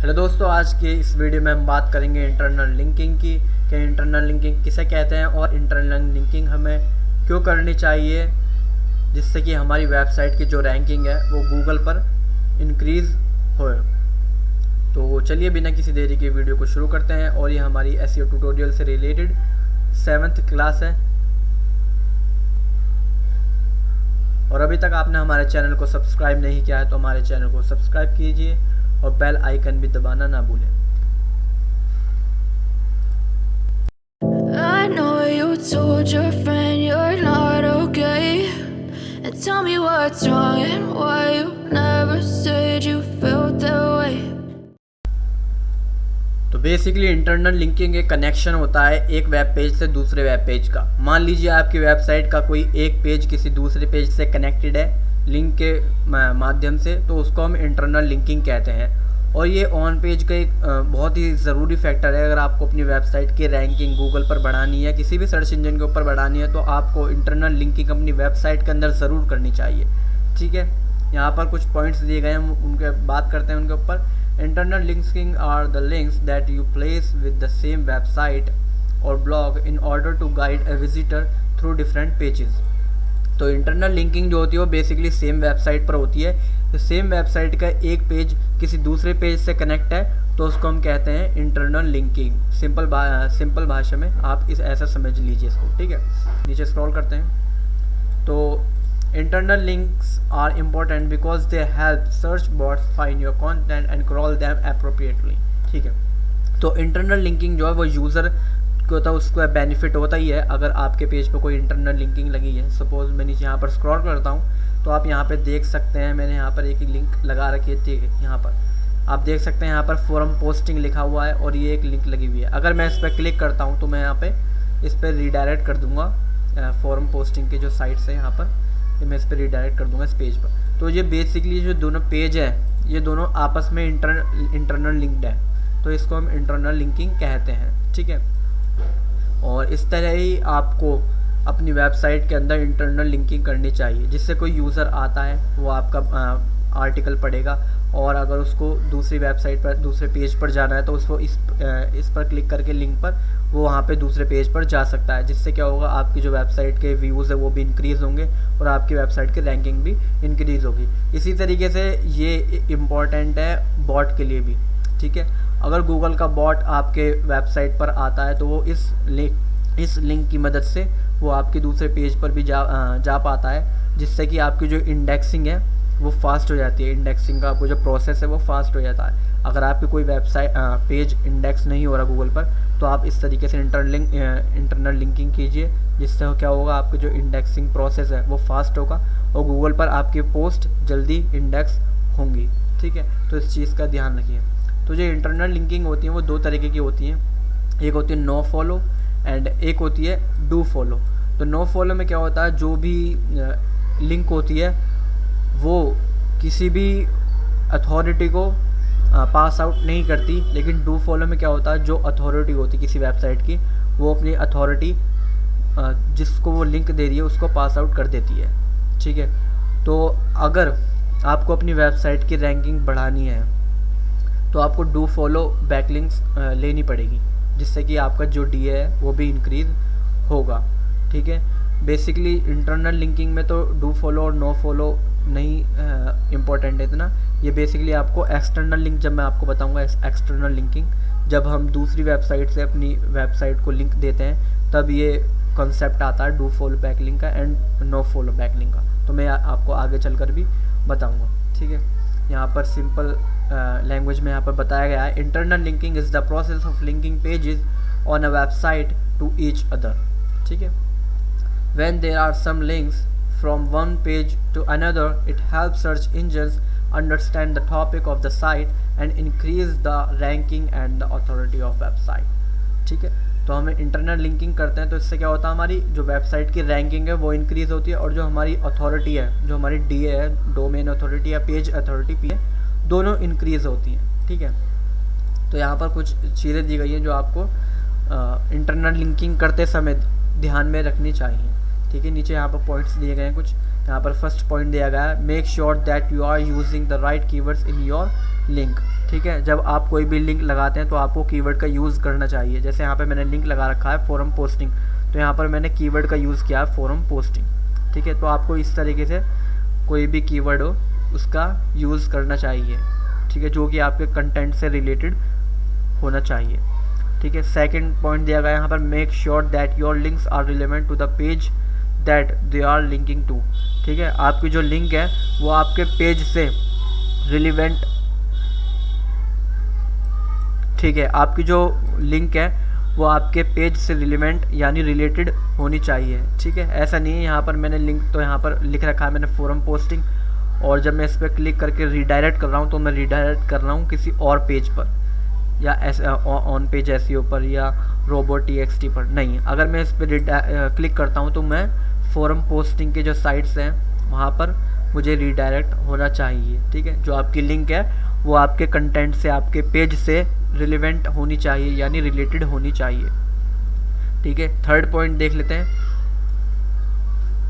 Hello दोस्तों, आज के इस वीडियो में हम बात करेंगे इंटरनल लिंकिंग की कि इंटरनल लिंकिंग किसे कहते हैं और इंटरनल लिंकिंग हमें क्यों करनी चाहिए जिससे कि हमारी वेबसाइट की जो रैंकिंग है वो गूगल पर इंक्रीज़ हो। तो चलिए बिना किसी देरी के वीडियो को शुरू करते हैं। और ये हमारी एसईओ ट्यूटोरियल से रिलेटेड 7th क्लास है। और अभी तक आपने हमारे चैनल को सब्सक्राइब नहीं किया है तो हमारे चैनल को सब्सक्राइब कीजिए और बेल आइकन भी दबाना ना भूलें। I know you told your friend you're not okay, and tell me what's wrong and why you never said you felt that way. तो बेसिकली इंटरनल लिंकिंग एक कनेक्शन होता है एक वेब पेज से दूसरे वेब पेज का। मान लीजिए आपकी वेबसाइट का कोई एक पेज किसी दूसरे पेज से कनेक्टेड है लिंक के माध्यम से, तो उसको हम इंटरनल लिंकिंग कहते हैं। और ये ऑन पेज का एक बहुत ही ज़रूरी फैक्टर है। अगर आपको अपनी वेबसाइट की रैंकिंग गूगल पर बढ़ानी है, किसी भी सर्च इंजन के ऊपर बढ़ानी है, तो आपको इंटरनल लिंकिंग अपनी वेबसाइट के अंदर ज़रूर करनी चाहिए। ठीक है, यहाँ पर कुछ पॉइंट्स दिए गए हैं, हम उनके बात करते हैं उनके ऊपर। Internal linking are the links that you place with the same website or blog in order to guide a visitor through different pages. तो इंटरनल लिंकिंग जो होती है वो बेसिकली सेम वेबसाइट पर होती है। तो सेम वेबसाइट का एक पेज किसी दूसरे पेज से कनेक्ट है तो उसको हम कहते हैं इंटरनल लिंकिंग। सिंपल भाषा में आप ऐसा समझ लीजिए इसको। ठीक है, नीचे स्क्रॉल करते हैं। तो internal links are important because they help search bots find your content and crawl them appropriately. ठीक है, तो internal linking जो है वो यूज़र को तो उसका बेनिफिट होता ही है। अगर आपके पेज पे कोई इंटरनल लिंकिंग लगी है, सपोज मैं नीचे यहाँ पर स्क्रॉल करता हूँ तो आप यहाँ पे देख सकते हैं, मैंने यहाँ पर एक लिंक लगा रखी है। ठीक है, यहाँ पर आप देख सकते हैं, यहाँ पर फोरम पोस्टिंग लिखा हुआ है और ये एक लिंक लगी हुई है। अगर मैं इस पर क्लिक करता हूँ तो मैं यहाँ पे इस पर रीडायरेक्ट कर दूँगा फोरम पोस्टिंग के जो साइट्स है, यहाँ पर मैं इस पर रिडायरेक्ट कर दूंगा इस पेज पर। तो ये बेसिकली जो दोनों पेज है ये दोनों आपस में इंटरनल लिंक्ड है, तो इसको हम इंटरनल लिंकिंग कहते हैं। ठीक है, और इस तरह ही आपको अपनी वेबसाइट के अंदर इंटरनल लिंकिंग करनी चाहिए, जिससे कोई यूज़र आता है वो आपका आर्टिकल पढ़ेगा और अगर उसको दूसरी वेबसाइट पर दूसरे पेज पर जाना है तो उसको इस पर क्लिक करके लिंक पर वो वहाँ पे दूसरे पेज पर जा सकता है। जिससे क्या होगा, आपकी जो वेबसाइट के व्यूज़ है वो भी इंक्रीज़ होंगे और आपकी वेबसाइट की रैंकिंग भी इंक्रीज़ होगी। इसी तरीके से ये इम्पॉर्टेंट है बॉट के लिए भी। ठीक है, अगर गूगल का बॉट आपके वेबसाइट पर आता है तो वो इस लिंक की मदद से वो आपके दूसरे पेज पर भी जा पाता है, जिससे कि आपकी जो इंडेक्सिंग है वो फास्ट हो जाती है। इंडेक्सिंग का आपको जो प्रोसेस है वो फास्ट हो जाता है। अगर आपकी कोई वेबसाइट पेज इंडेक्स नहीं हो रहा गूगल पर तो आप इस तरीके से इंटरनल लिंकिंग कीजिए, जिससे क्या होगा, आपकी जो इंडेक्सिंग प्रोसेस है वो फास्ट होगा और गूगल पर आपकी पोस्ट जल्दी इंडेक्स होंगी। ठीक है, तो इस चीज़ का ध्यान रखिए। तो जो इंटरनल लिंकिंग होती है वो दो तरीके की होती हैं, एक होती है नो फॉलो एंड एक होती है डू फॉलो। तो नो फॉलो में क्या होता है, जो भी लिंक होती है वो किसी भी अथॉरिटी को पास आउट नहीं करती, लेकिन डू फॉलो में क्या होता है, जो अथॉरिटी होती है किसी वेबसाइट की वो अपनी अथॉरिटी जिसको वो लिंक दे रही है उसको पास आउट कर देती है। ठीक है, तो अगर आपको अपनी वेबसाइट की रैंकिंग बढ़ानी है तो आपको डू फॉलो बैकलिंक्स लेनी पड़ेगी, जिससे कि आपका जो डीए है वो भी इंक्रीज़ होगा। ठीक है, बेसिकली इंटरनल लिंकिंग में तो डू फॉलो और नो फॉलो नहीं इम्पोर्टेंट है इतना। ये बेसिकली आपको एक्सटर्नल लिंक, जब मैं आपको बताऊंगा एक्सटर्नल लिंकिंग, जब हम दूसरी वेबसाइट से अपनी वेबसाइट को लिंक देते हैं तब ये कॉन्सेप्ट आता है डू फॉलो बैकलिंक का एंड नो फॉलो बैकलिंक का। तो मैं आपको आगे चलकर भी बताऊंगा। ठीक है, यहाँ पर सिंपल लैंग्वेज में यहाँ पर बताया गया है, internal linking is the process of linking pages on a website to each other. ठीक है, when there are some links from one page to another, it helps search engines understand the topic of the site and increase the ranking and the authority of website. ठीक है, तो हम internal linking करते हैं तो इससे क्या होता है, हमारी जो वेबसाइट की रैंकिंग है वो इंक्रीज़ होती है और जो हमारी अथॉरिटी है, जो हमारी डीए है, डोमेन अथॉरिटी या पेज अथॉरिटी पी है, दोनों इंक्रीज़ होती हैं। ठीक है, तो यहाँ पर कुछ चीज़ें दी गई हैं जो आपको इंटरनल लिंकिंग करते समय ध्यान में रखनी चाहिए। ठीक है, नीचे यहाँ पर पॉइंट्स दिए गए हैं कुछ। यहाँ पर फर्स्ट पॉइंट दिया गया है, make sure that you are using the right keywords in your link. ठीक है। जब आप कोई भी लिंक लगाते हैं तो आपको कीवर्ड का यूज़ करना चाहिए। जैसे यहाँ पे मैंने लिंक लगा रखा है फोरम पोस्टिंग, तो यहाँ पर मैंने कीवर्ड का यूज़ किया है फोरम पोस्टिंग, ठीक है। तो आपको इस तरीके से कोई भी कीवर्ड हो उसका यूज़ करना चाहिए, ठीक है, जो कि आपके कंटेंट से रिलेटेड होना चाहिए, ठीक है। सेकंड पॉइंट दिया गया यहाँ पर, make sure that your links are relevant to the page that they are linking to, ठीक है। आपकी जो लिंक है वो आपके पेज से रिलेवेंट, ठीक है, आपकी जो लिंक है वो आपके पेज से रिलेवेंट यानी रिलेटेड होनी चाहिए, ठीक है। ऐसा नहीं है यहाँ पर मैंने लिंक तो यहाँ पर लिख रखा है मैंने फोरम पोस्टिंग, और जब मैं इस पर क्लिक करके रीडायरेक्ट कर रहा हूँ तो मैं रीडायरेक्ट कर रहा हूँ किसी और पेज पर, या ऑन पेज एसईओ पर या रोबोट.txt पर नहीं। अगर मैं इस पर क्लिक करता हूँ तो मैं फोरम पोस्टिंग के जो साइट्स हैं वहाँ पर मुझे रीडायरेक्ट होना चाहिए, ठीक है। जो आपकी लिंक है वो आपके कंटेंट से, आपके पेज से रिलेवेंट होनी चाहिए यानी रिलेटेड होनी चाहिए, ठीक है। थर्ड पॉइंट देख लेते हैं,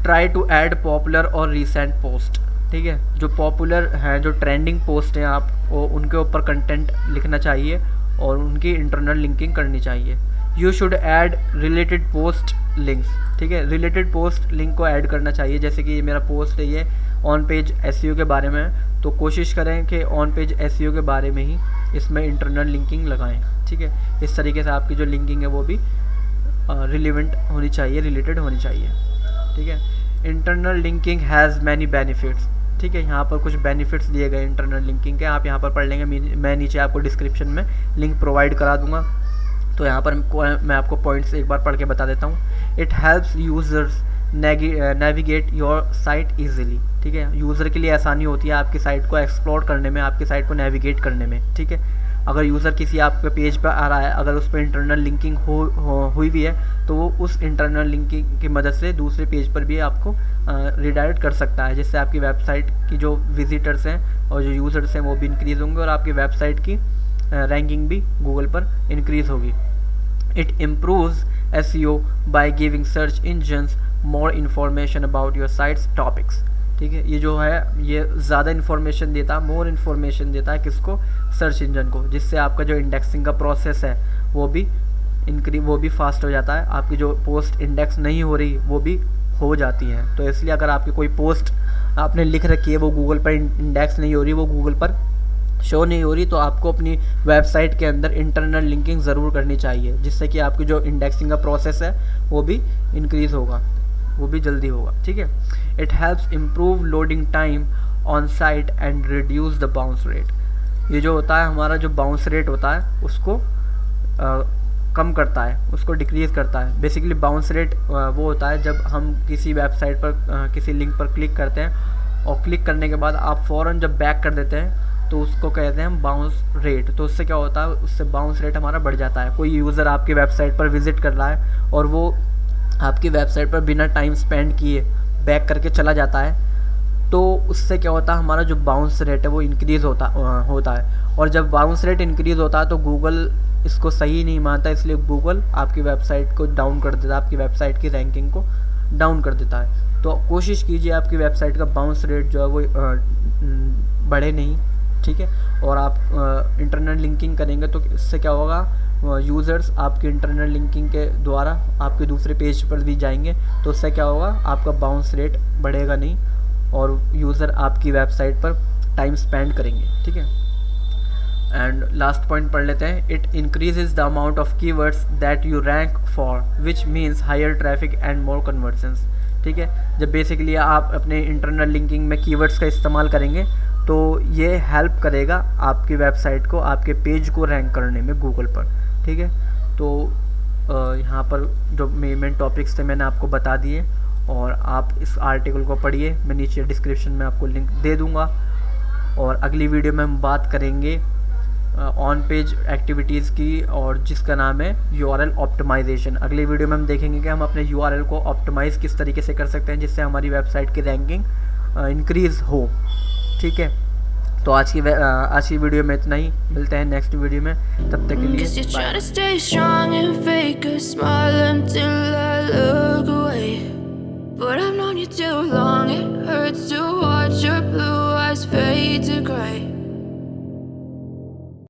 ट्राई टू ऐड पॉपुलर और रीसेंट पोस्ट, ठीक है। जो पॉपुलर हैं, जो ट्रेंडिंग पोस्ट हैं, आप वो उनके ऊपर कंटेंट लिखना चाहिए और उनकी इंटरनल लिंकिंग करनी चाहिए। You should add related post links, ठीक है। रिलेटेड पोस्ट लिंक को ऐड करना चाहिए। जैसे कि ये मेरा पोस्ट है, ये ऑन पेज एसईओ के बारे में है, तो कोशिश करें कि ऑन पेज एसईओ के बारे में ही इसमें इंटरनल लिंकिंग लगाएं, ठीक है। इस तरीके से आपकी जो लिंकिंग है वो भी रिलेवेंट होनी चाहिए, रिलेटेड होनी चाहिए, ठीक है। Internal linking has many benefits, ठीक है। यहाँ पर कुछ बेनिफिट्स दिए गए इंटरनल लिंकिंग के, आप यहाँ पर पढ़ लेंगे। मैं नीचे आपको डिस्क्रिप्शन में लिंक प्रोवाइड करा दूंगा, तो यहाँ पर मैं आपको पॉइंट्स एक बार पढ़ के बता देता हूँ। It helps users navigate your site easily, ठीक है। यूज़र के लिए आसानी होती है आपकी साइट को एक्सप्लोर करने में, आपकी साइट को नेविगेट करने में, ठीक है। अगर यूज़र किसी आपके पेज पर आ रहा है, अगर उस पर इंटरनल लिंकिंग हुई भी है तो वो उस इंटरनल लिंकिंग की मदद से दूसरे पेज पर भी आपको रिडायरेक्ट कर सकता है, जिससे आपकी वेबसाइट की जो विजिटर्स हैं और जो यूज़र्स हैं वो भी इंक्रीज़ होंगे और आपकी वेबसाइट की रैंकिंग भी गूगल पर इंक्रीज़ होगी। It improves SEO by giving search engines more information about your sites topics, ठीक है। ये जो है ये ज़्यादा इन्फॉर्मेशन देता है, मोर इन्फॉर्मेशन देता है किसको, सर्च इंजन को, जिससे आपका जो इंडेक्सिंग का प्रोसेस है वो भी फास्ट हो जाता है। आपकी जो पोस्ट इंडेक्स नहीं हो रही वो भी हो जाती है। तो इसलिए अगर आपकी कोई पोस्ट आपने लिख रखी है वो गूगल पर इंडेक्स नहीं हो रही, वो गूगल पर शो नहीं हो रही, तो आपको अपनी वेबसाइट के अंदर इंटरनल लिंकिंग ज़रूर करनी चाहिए, जिससे कि आपकी जो इंडेक्सिंग का प्रोसेस है वो भी इंक्रीज़ होगा, वो भी जल्दी होगा, ठीक है। It helps improve loading time on site and reduce the bounce rate. ये जो होता है हमारा जो बाउंस रेट होता है उसको कम करता है, उसको डिक्रीज़ करता है। बेसिकली बाउंस रेट वो होता है जब हम किसी वेबसाइट पर किसी लिंक पर क्लिक करते हैं और क्लिक करने के बाद आप फ़ौरन जब बैक कर देते हैं तो उसको कहते हैं हम बाउंस रेट। तो उससे क्या होता है, उससे बाउंस रेट हमारा बढ़ जाता है। कोई यूज़र आपकी वेबसाइट पर विज़िट कर रहा है और वो आपकी वेबसाइट पर बिना टाइम स्पेंड किए बैक करके चला जाता है, तो उससे क्या होता है, हमारा जो बाउंस रेट है वो इंक्रीज़ होता है। और जब बाउंस रेट इंक्रीज़ होता है तो गूगल इसको सही नहीं मानता, इसलिए गूगल आपकी वेबसाइट को डाउन कर देता है, आपकी वेबसाइट की रैंकिंग को डाउन कर देता है। तो कोशिश कीजिए आपकी वेबसाइट का बाउंस रेट जो है वो बढ़े नहीं, ठीक है। और आप इंटरनल लिंकिंग करेंगे तो इससे क्या होगा, यूज़र्स आपकी इंटरनल लिंकिंग के द्वारा आपके दूसरे पेज पर भी जाएंगे, तो उससे क्या होगा, आपका बाउंस रेट बढ़ेगा नहीं और यूज़र आपकी वेबसाइट पर टाइम स्पेंड करेंगे, ठीक है। एंड लास्ट पॉइंट पढ़ लेते हैं। It increases the amount of keywords that you rank for which means higher traffic and more conversions, ठीक है। जब बेसिकली आप अपने इंटरनल लिंकिंग में कीवर्ड्स का इस्तेमाल करेंगे तो ये हेल्प करेगा आपकी वेबसाइट को, आपके पेज को रैंक करने में गूगल पर, ठीक है। तो यहाँ पर जो मेन टॉपिक्स थे मैंने आपको बता दिए और आप इस आर्टिकल को पढ़िए, मैं नीचे डिस्क्रिप्शन में आपको लिंक दे दूँगा। और अगली वीडियो में हम बात करेंगे ऑन पेज एक्टिविटीज़ की और जिसका नाम है URL ऑप्टिमाइजेशन। अगली वीडियो में हम देखेंगे कि हम अपने URL को ऑप्टिमाइज़ किस तरीके से कर सकते हैं जिससे हमारी वेबसाइट की रैंकिंग इंक्रीज़ हो, ठीक है। तो आज की वीडियो में इतना ही, मिलते हैं नेक्स्ट वीडियो में, तब तक के लिए Guess you're trying to stay strong and fake a smile until I look away. But I've known you too long, it hurts to watch your blue eyes fade to gray.